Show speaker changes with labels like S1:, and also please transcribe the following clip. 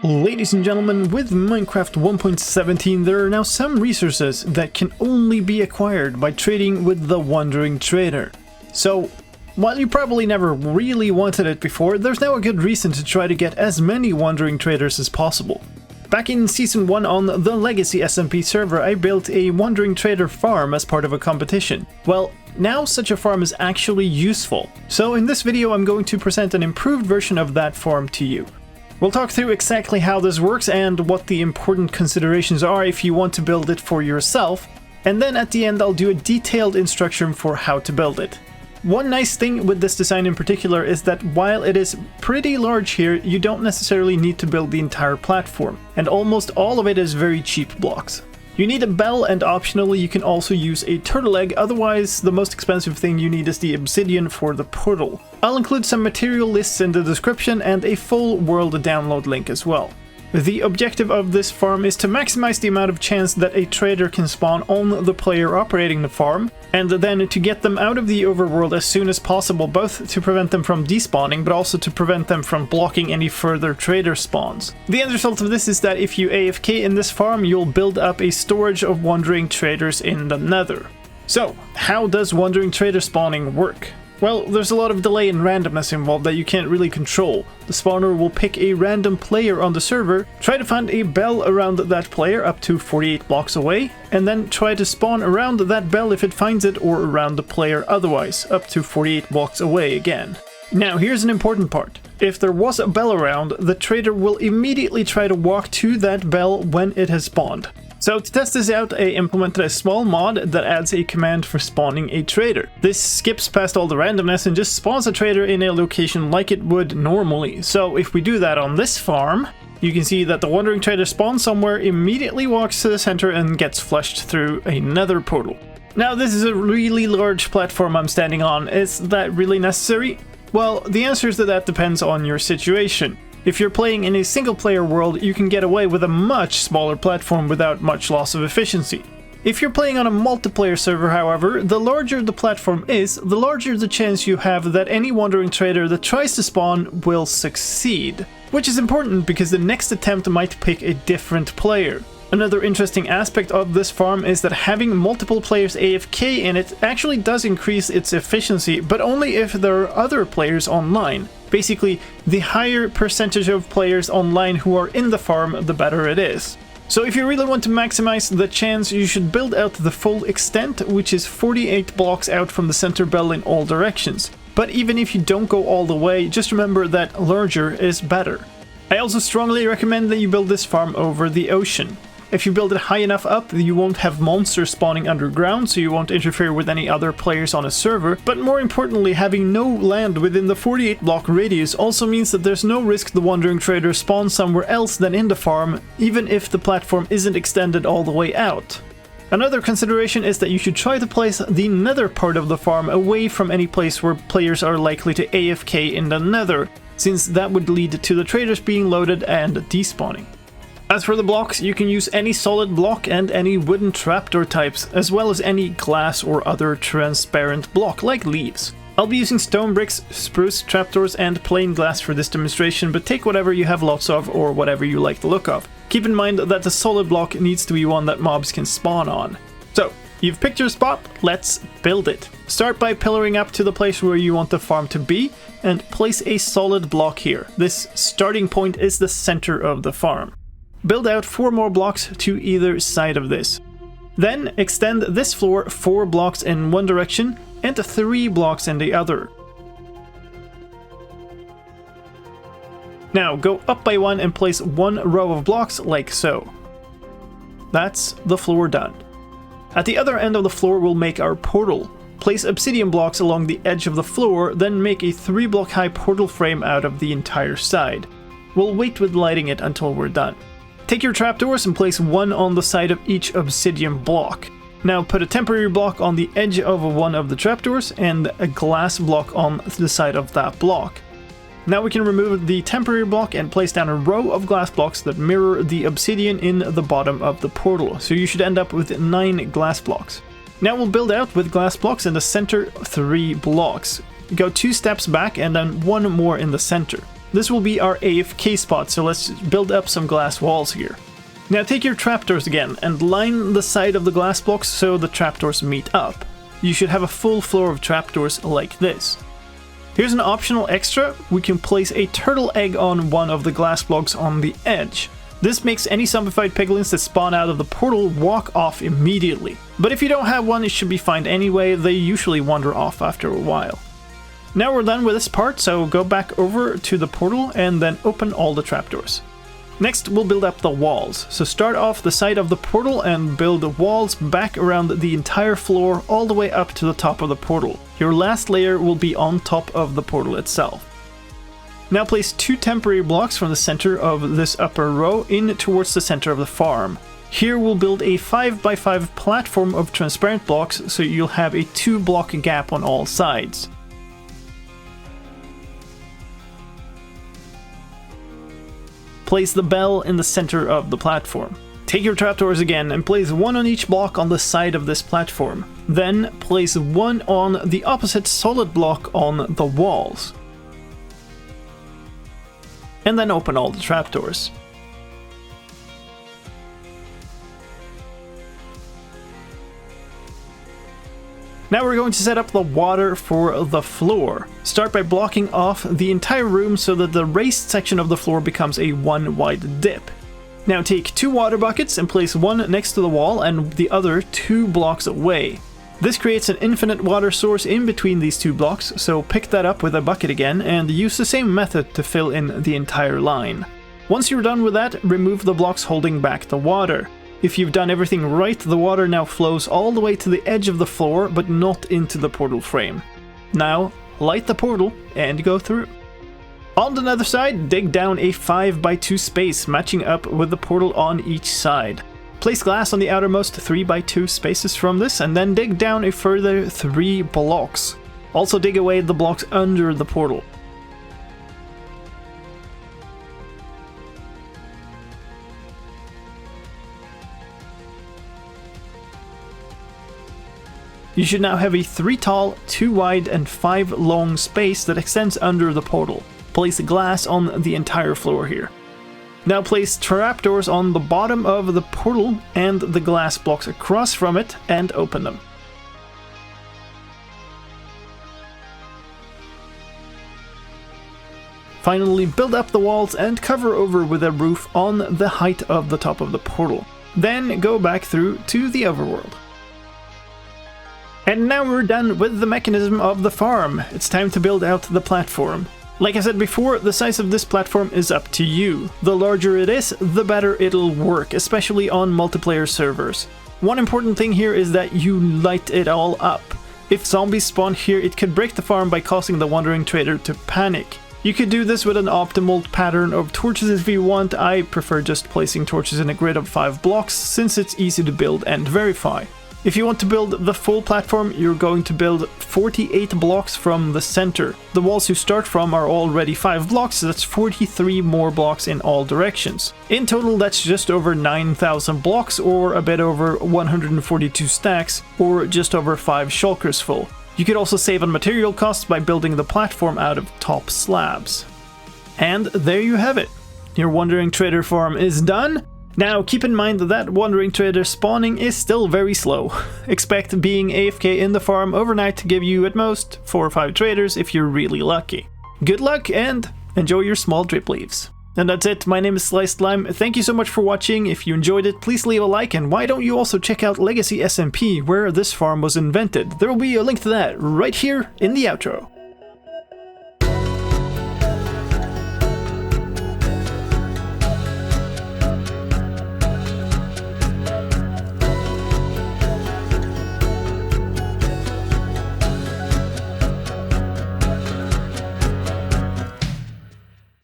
S1: Ladies and gentlemen, with Minecraft 1.17 there are now some resources that can only be acquired by trading with the Wandering Trader. So, while you probably never really wanted it before, there's now a good reason to try to get as many Wandering Traders as possible. Back in Season 1 on the Legacy SMP server, I built a Wandering Trader farm as part of a competition. Well, now such a farm is actually useful. So in this video I'm going to present an improved version of that farm to you. We'll talk through exactly how this works and what the important considerations are if you want to build it for yourself, and then at the end I'll do a detailed instruction for how to build it. One nice thing with this design in particular is that while it is pretty large here, you don't necessarily need to build the entire platform, and almost all of it is very cheap blocks. You need a bell, and optionally you can also use a turtle egg, otherwise the most expensive thing you need is the obsidian for the portal. I'll include some material lists in the description and a full world download link as well. The objective of this farm is to maximize the amount of chance that a trader can spawn on the player operating the farm, and then to get them out of the overworld as soon as possible, both to prevent them from despawning, but also to prevent them from blocking any further trader spawns. The end result of this is that if you AFK in this farm, you'll build up a storage of Wandering Traders in the Nether. So, how does Wandering Trader spawning work? Well, there's a lot of delay and randomness involved that you can't really control. The spawner will pick a random player on the server, try to find a bell around that player up to 48 blocks away, and then try to spawn around that bell if it finds it, or around the player otherwise, up to 48 blocks away again. Now here's an important part. If there was a bell around, the trader will immediately try to walk to that bell when it has spawned. So to test this out, I implemented a small mod that adds a command for spawning a trader. This skips past all the randomness and just spawns a trader in a location like it would normally. So if we do that on this farm, you can see that the Wandering Trader spawns somewhere, immediately walks to the center and gets flushed through a Nether portal. Now this is a really large platform I'm standing on. Is that really necessary? Well, the answer is that depends on your situation. If you're playing in a single-player world, you can get away with a much smaller platform without much loss of efficiency. If you're playing on a multiplayer server, however, the larger the platform is, the larger the chance you have that any Wandering Trader that tries to spawn will succeed. Which is important because the next attempt might pick a different player. Another interesting aspect of this farm is that having multiple players AFK in it actually does increase its efficiency, but only if there are other players online. Basically, the higher percentage of players online who are in the farm, the better it is. So if you really want to maximize the chance, you should build out the full extent, which is 48 blocks out from the center bell in all directions. But even if you don't go all the way, just remember that larger is better. I also strongly recommend that you build this farm over the ocean. If you build it high enough up, you won't have monsters spawning underground, so you won't interfere with any other players on a server, but more importantly, having no land within the 48 block radius also means that there's no risk the Wandering Trader spawns somewhere else than in the farm, even if the platform isn't extended all the way out. Another consideration is that you should try to place the nether part of the farm away from any place where players are likely to AFK in the nether, since that would lead to the traders being loaded and despawning. As for the blocks, you can use any solid block and any wooden trapdoor types, as well as any glass or other transparent block like leaves. I'll be using stone bricks, spruce, trapdoors and plain glass for this demonstration, but take whatever you have lots of or whatever you like the look of. Keep in mind that the solid block needs to be one that mobs can spawn on. So, you've picked your spot, let's build it. Start by pillaring up to the place where you want the farm to be, and place a solid block here. This starting point is the center of the farm. Build out 4 more blocks to either side of this. Then extend this floor 4 blocks in one direction and 3 blocks in the other. Now go up by 1 and place 1 row of blocks like so. That's the floor done. At the other end of the floor we'll make our portal. Place obsidian blocks along the edge of the floor, then make a 3 block high portal frame out of the entire side. We'll wait with lighting it until we're done. Take your trapdoors and place 1 on the side of each obsidian block. Now put a temporary block on the edge of one of the trapdoors and a glass block on the side of that block. Now we can remove the temporary block and place down a row of glass blocks that mirror the obsidian in the bottom of the portal, so you should end up with 9 glass blocks. Now we'll build out with glass blocks in the center 3 blocks. Go 2 steps back and then 1 more in the center. This will be our AFK spot, so let's build up some glass walls here. Now take your trapdoors again and line the side of the glass blocks so the trapdoors meet up. You should have a full floor of trapdoors like this. Here's an optional extra: we can place a turtle egg on one of the glass blocks on the edge. This makes any zombified piglins that spawn out of the portal walk off immediately. But if you don't have one, it should be fine anyway, they usually wander off after a while. Now we're done with this part, so go back over to the portal and then open all the trapdoors. Next, we'll build up the walls. So start off the side of the portal and build walls back around the entire floor all the way up to the top of the portal. Your last layer will be on top of the portal itself. Now place 2 temporary blocks from the center of this upper row in towards the center of the farm. Here we'll build a 5x5 platform of transparent blocks, so you'll have a 2-block gap on all sides. Place the bell in the center of the platform. Take your trapdoors again and place 1 on each block on the side of this platform. Then place 1 on the opposite solid block on the walls. And then open all the trapdoors. Now we're going to set up the water for the floor. Start by blocking off the entire room so that the raised section of the floor becomes a 1 wide dip. Now take 2 water buckets and place 1 next to the wall and the other 2 blocks away. This creates an infinite water source in between these 2 blocks, so pick that up with a bucket again and use the same method to fill in the entire line. Once you're done with that, remove the blocks holding back the water. If you've done everything right, the water now flows all the way to the edge of the floor, but not into the portal frame. Now, light the portal and go through. On the nether side, dig down a 5x2 space matching up with the portal on each side. Place glass on the outermost 3x2 spaces from this, and then dig down a further 3 blocks. Also dig away the blocks under the portal. You should now have a 3 tall, 2 wide and 5 long space that extends under the portal. Place glass on the entire floor here. Now place trapdoors on the bottom of the portal and the glass blocks across from it and open them. Finally, build up the walls and cover over with a roof on the height of the top of the portal. Then go back through to the overworld. And now we're done with the mechanism of the farm. It's time to build out the platform. Like I said before, the size of this platform is up to you. The larger it is, the better it'll work, especially on multiplayer servers. One important thing here is that you light it all up. If zombies spawn here, it could break the farm by causing the wandering trader to panic. You could do this with an optimal pattern of torches if you want. I prefer just placing torches in a grid of 5 blocks, since it's easy to build and verify. If you want to build the full platform, you're going to build 48 blocks from the center. The walls you start from are already 5 blocks, so that's 43 more blocks in all directions. In total, that's just over 9,000 blocks, or a bit over 142 stacks, or just over 5 shulkers full. You could also save on material costs by building the platform out of top slabs. And there you have it. Your Wandering Trader farm is done. Now, keep in mind that Wandering Trader spawning is still very slow. Expect being AFK in the farm overnight to give you at most 4 or 5 traders if you're really lucky. Good luck and enjoy your small Dripleaves. And that's it, my name is slicedlime. Thank you so much for watching. If you enjoyed it, please leave a like, and why don't you also check out Legacy SMP, where this farm was invented. There will be a link to that right here in the outro.